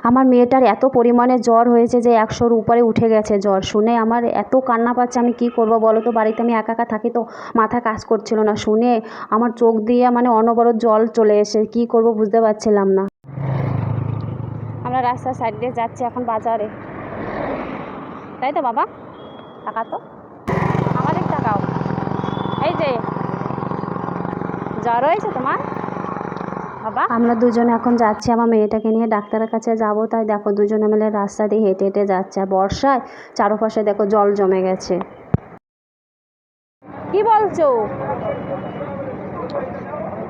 আমার মেয়েটার এত পরিমাণে জ্বর হয়েছে যে 100-র উপরে উঠে গেছে জ্বর। শুনে আমার এত কান্না পাচ্ছে, আমি কি করব বলো তো, বাড়িতে আমি একা একা থাকি তো মাথা কাজ করছিল না। শুনে আমার চোখ দিয়ে মানে অনবরত জল চলে এসে কি করব বুঝতে পারছিলাম না। আমরা রাস্তার সাইড দিয়ে যাচ্ছি এখন বাজারে, তাই তো বাবা? টাকা তো আমাদের টাকাও। এই যে জ্বর হয়েছে তোমার বাবা? আমরা দুজনে এখন যাচ্ছি আমার মেয়েটাকে নিয়ে ডাক্তারের কাছে যাব, তাই দেখো দুজনে মিলে রাস্তা দিয়ে হেঁটে হেঁটে যাচ্ছে। আর বর্ষায় চারপাশে দেখো জল জমে গেছে। কি বলছো?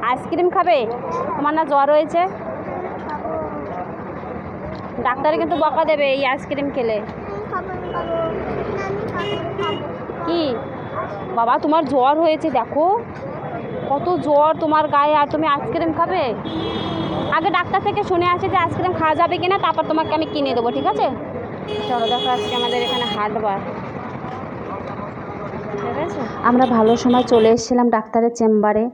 আইসক্রিম খাবে? তোমার না জ্বর হয়েছে? ডাক্তারে কিন্তু বকা দেবে এই আইসক্রিম খেলে। কি বাবা, তোমার জ্বর হয়েছে, দেখো কত জ্বর তোমার গায়ে, আর তুমি আইসক্রিম খাবে? আগে ডাক্তার থেকে শুনে আসি যে আইসক্রিম খাওয়া যাবে কিনা, তারপর তোমাকে আমি কিনে দেবো, ঠিক আছে? চলো দেখো, আজকে আমাদের এখানে হাটবার। আমরা ভালো সময় চলে এসেছিলাম ডাক্তারের চেম্বারে,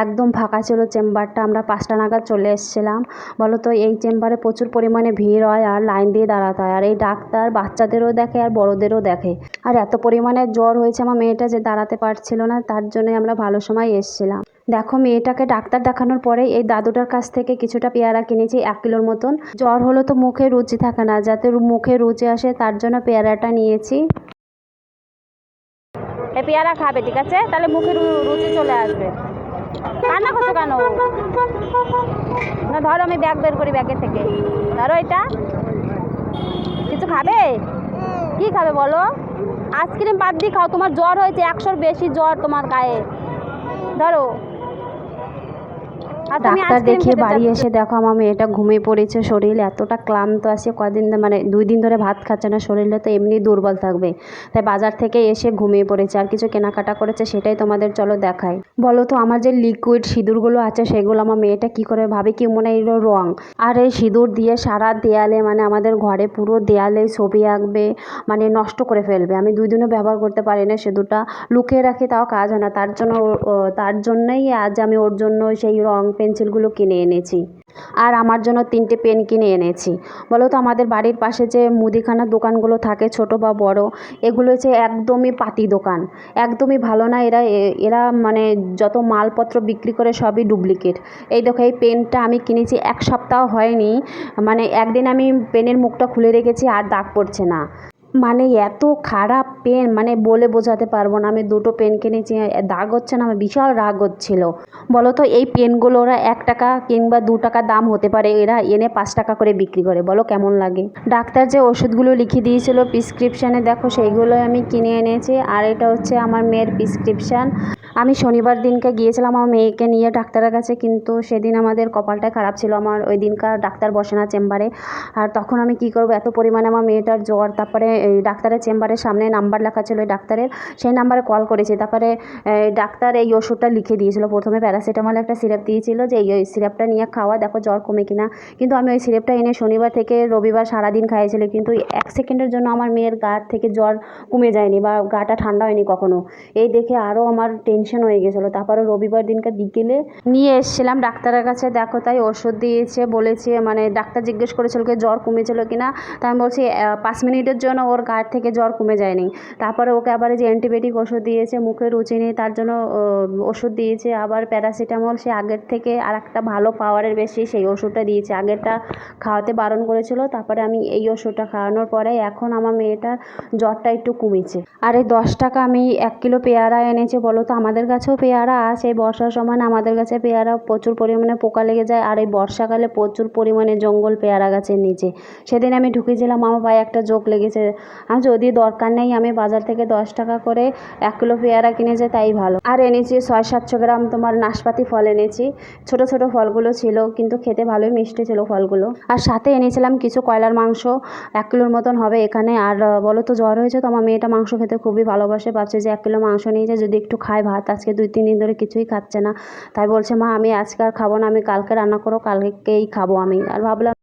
একদম ফাঁকা ছিল চেম্বারটা। আমরা 5টা নাগাদ চলে এসেছিলাম। বলো তো, এই চেম্বারে প্রচুর পরিমাণে ভিড় হয় আর লাইন দিয়ে দাঁড়াতে হয়। আর এই ডাক্তার বাচ্চাদেরও দেখে আর বড়োদেরও দেখে। আর এত পরিমাণে জ্বর হয়েছে আমার মেয়েটা যে দাঁড়াতে পারছিল না, তার জন্যই আমরা ভালো সময় এসেছিলাম। দেখো, মেয়েটাকে ডাক্তার দেখানোর পরে এই দাদুটার কাছ থেকে কিছুটা পেয়ারা কিনেছি 1 কিলোর মতন। জ্বর হলো তো মুখে রুচি থাকে না, যাতে মুখে রুচি আসে তার জন্য পেয়ারাটা নিয়েছি। এই পেয়ারা খাবে, ঠিক আছে? তাহলে মুখে রুচি চলে আসবে। কান্না করছো কেন? না ধরো, আমি ব্যাগ বের করি ব্যাগের থেকে। ধরো, এটা কিছু খাবে? কি খাবে বলো? আইসক্রিম বাদ দিয়ে খাও, তোমার জ্বর হয়েছে, 100-র বেশি জ্বর তোমার গায়ে। ধরো। ডাক্তার দেখিয়ে বাড়ি এসে দেখো আমার মেয়েটা ঘুমিয়ে পড়েছে। শরীর এতটা ক্লান্ত আছে, কদিন মানে 2 দিন ধরে ভাত খাচ্ছে না। শরীরটা তো এমনি দুর্বল থাকবে, তাই বাজার থেকে এসে ঘুমিয়ে পড়েছে। আর কিছু কেনাকাটা করেছে, সেটাই তোমাদের চলো দেখাই। বলো তো, আমার যে লিকুইড সিঁদুরগুলো আছে সেগুলো আমার মেয়েটা কি করে ভাবে কি মনে এলো রং। আর এই সিঁদুর দিয়ে সারা দেয়ালে, মানে আমাদের ঘরে পুরো দেয়ালে ছবি আঁকবে, মানে নষ্ট করে ফেলবে। আমি 2 দিনও ব্যবহার করতে পারি না সিঁদুরটা, লুকিয়ে রাখি তাও কাজ হয় না। তার জন্যই আজ আমি ওর জন্য সেই রং পেন্সিলগুলো কিনে এনেছি। আর আমার জন্য 3টে পেন কিনে এনেছি। বলো তো, আমাদের বাড়ির পাশে যে মুদিখানার দোকানগুলো থাকে ছোট বা বড়, এগুলো হচ্ছে একদমই পাতি দোকান, একদমই ভালো না। এরা মানে যত মালপত্র বিক্রি করে সবই ডুপ্লিকেট। এই দেখো, এই পেনটা আমি কিনেছি 1 সপ্তাহ হয়নি, মানে একদিন আমি পেনের মুখটা খুলে রেখেছি আর দাগ পড়ছে না। মানে এত খারাপ পেন, মানে বলে বোঝাতে পারবো না। আমি 2টো পেন কিনেছি, দাগ হচ্ছে না, আমার বিশাল রাগ হচ্ছিল। বলো তো, এই পেনগুলো ওরা 1 টাকা কিংবা 2 টাকা দাম হতে পারে, এরা এনে 5 টাকা করে বিক্রি করে। বলো কেমন লাগে? ডাক্তার যে ওষুধগুলো লিখে দিয়েছিল প্রেসক্রিপশানে, দেখো সেইগুলোই আমি কিনে এনেছি। আর এটা হচ্ছে আমার মেয়ের প্রেসক্রিপশান। আমি শনিবার দিনকে গিয়েছিলাম আমার মেয়েকে নিয়ে ডাক্তারের কাছে, কিন্তু সেদিন আমাদের কপালটা খারাপ ছিল, আমার ওই দিনকার ডাক্তার বসে না চেম্বারে। আর তখন আমি কি করব, এত পরিমাণে আমার মেয়েটার জ্বর। তারপরে এই ডাক্তারের চেম্বারের সামনে নাম্বার লেখা ছিল ওই ডাক্তারের, সেই নাম্বারে কল করেছি। তারপরে ডাক্তার এই ওষুধটা লিখে দিয়েছিল। প্রথমে প্যারাসিটামল একটা সিরাপ দিয়েছিল যে এই সিরাপটা নিয়ে খাওয়া, দেখো জ্বর কমে কিনা। কিন্তু আমি ওই সিরাপটা এনে শনিবার থেকে রবিবার সারাদিন খাইয়েছিল, কিন্তু 1 সেকেন্ডের জন্য আমার মেয়ের গা থেকে জ্বর কমে যায়নি বা গাটা ঠান্ডা হয়নি কখনো। এই দেখে আরও আমার টেনশন হয়ে গেছিলো। তারপরে রবিবার দিনকে বিকেলে নিয়ে এসেছিলাম ডাক্তারের কাছে, দেখো তাই ওষুধ দিয়েছে। বলেছে, মানে ডাক্তার জিজ্ঞেস করেছিল কি জ্বর কমেছিল কিনা, তাই আমি বলছি 5 মিনিটের জন্য ওর গা থেকে জ্বর কমে যায়নি। তারপরে ওকে আবার যে অ্যান্টিবায়োটিক ওষুধ দিয়েছে, মুখে রুচি নেই তার জন্য ওষুধ দিয়েছে। আবার প্যারাসিটামল, সে আগের থেকে আর একটা ভালো পাওয়ারের বেশি সেই ওষুধটা দিয়েছে। আগেরটা খাওয়াতে বারণ করেছিল, তারপরে আমি এই ওষুধটা খাওয়ানোর পরে এখন আমার মেয়েটার জ্বরটা একটু কমেছে। আর এই 10 টাকা আমি 1 কিলো পেয়ারা এনেছি। বলো তো, আমাদের কাছেও পেয়ারা আছে, এই বর্ষার সময় না আমাদের কাছে পেয়ারা প্রচুর পরিমাণে পোকা লেগে যায়। আর এই বর্ষাকালে প্রচুর পরিমাণে জঙ্গল পেয়ারা গাছের নিচে। সেদিন আমি ঢুকেছিলাম, আমার পায়ে একটা জোক লেগেছে। আর যদি দরকার নেই, আমি বাজার থেকে 10 টাকা করে 1 কিলো পেয়ারা কিনেছে, তাই ভালো। আর এনেছি 600-700 গ্রাম তোমার নাশপাতি ফল এনেছি। ছোট ছোট ফলগুলো ছিল, কিন্তু খেতে ভালোই মিষ্টি ছিল ফলগুলো। আর সাথে এনেছিলাম কিছু কয়লার মাংস, 1 কিলোর মতন হবে এখানে। আর বলো তো, জ্বর হয়েছে তো আমার মেয়েটা মাংস খেতে খুবই ভালোবাসে, ভাবছে যে 1 কিলো মাংস নিয়েছে যদি একটু খায় ভাত। আজকে 2-3 দিন ধরে কিছুই খাচ্ছে না, তাই বলছে মা আমি আজকে আর খাবো না, আমি কালকে রান্না করো, কালকেই খাবো আমি। আর ভাবলাম